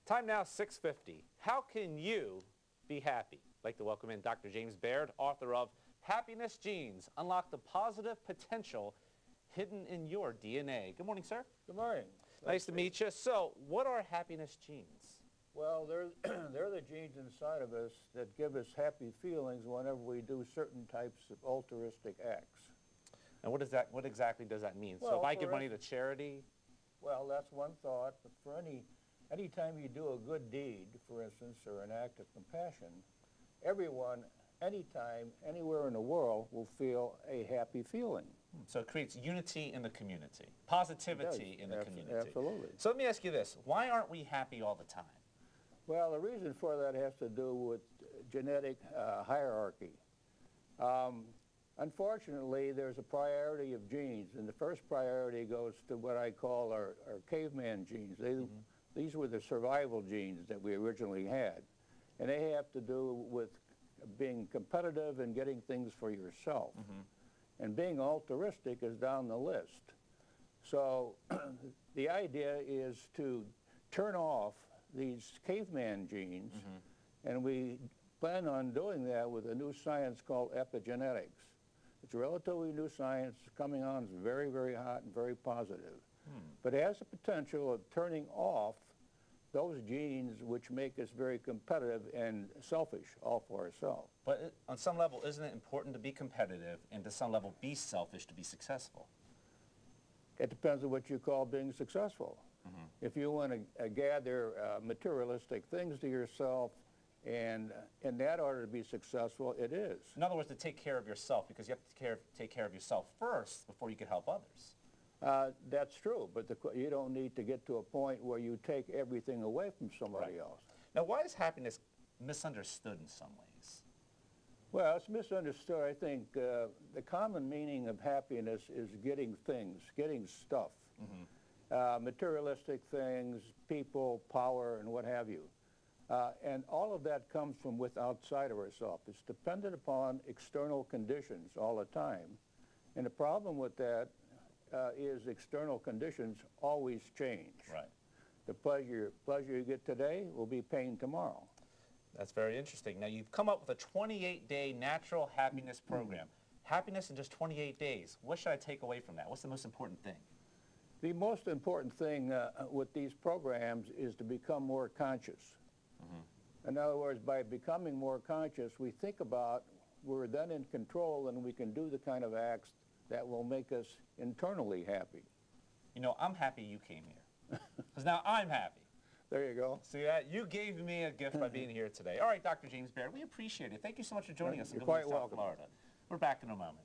Time now, 6:50. How can you be happy? I'd like to welcome in Dr. James Baird, author of Happiness Genes, Unlock the Positive Potential Hidden in Your DNA. Good morning, sir. Good morning. Nice to meet you. So, what are happiness genes? Well, they're the genes inside of us that give us happy feelings whenever we do certain types of altruistic acts. And what exactly does that mean? Well, so if I give money to charity? Well, that's one thought, but for any time you do a good deed, for instance, or an act of compassion, everyone, anytime, anywhere in the world will feel a happy feeling. So it creates unity in the community, positivity in the community. Absolutely. So let me ask you this. Why aren't we happy all the time? Well, the reason for that has to do with genetic hierarchy. Unfortunately, there's a priority of genes, and the first priority goes to what I call our caveman genes. These were the survival genes that we originally had, and they have to do with being competitive and getting things for yourself. And being altruistic is down the list. So the idea is to turn off these caveman genes, and we plan on doing that with a new science called epigenetics. It's a relatively new science, coming on, it's very, very hot and very positive. But it has the potential of turning off those genes which make us very competitive and selfish, all for ourselves. But on some level, isn't it important to be competitive and to some level be selfish to be successful? It depends on what you call being successful. If you want to gather materialistic things to yourself, and in that order to be successful, it is. In other words, to take care of yourself, because you have to take care of yourself first before you can help others. That's true, but you don't need to get to a point where you take everything away from somebody else. Now, why is happiness misunderstood in some ways? Well, it's misunderstood. I think the common meaning of happiness is getting things, getting stuff, materialistic things, people, power, and what have you. And all of that comes from outside of ourselves. It's dependent upon external conditions all the time. And the problem with that is external conditions always change. Right. The pleasure you get today will be pain tomorrow. That's very interesting. Now, you've come up with a 28-day natural happiness program. Happiness in just 28 days. What should I take away from that? What's the most important thing? The most important thing with these programs is to become more conscious. In other words, by becoming more conscious, we think about, we're then in control, and we can do the kind of acts that will make us internally happy. You know, I'm happy you came here, because now I'm happy. There you go. See that? You gave me a gift by being here today. All right, Dr. James Baird, we appreciate it. Thank you so much for joining us in You're quite South welcome. Florida. We're back in a moment.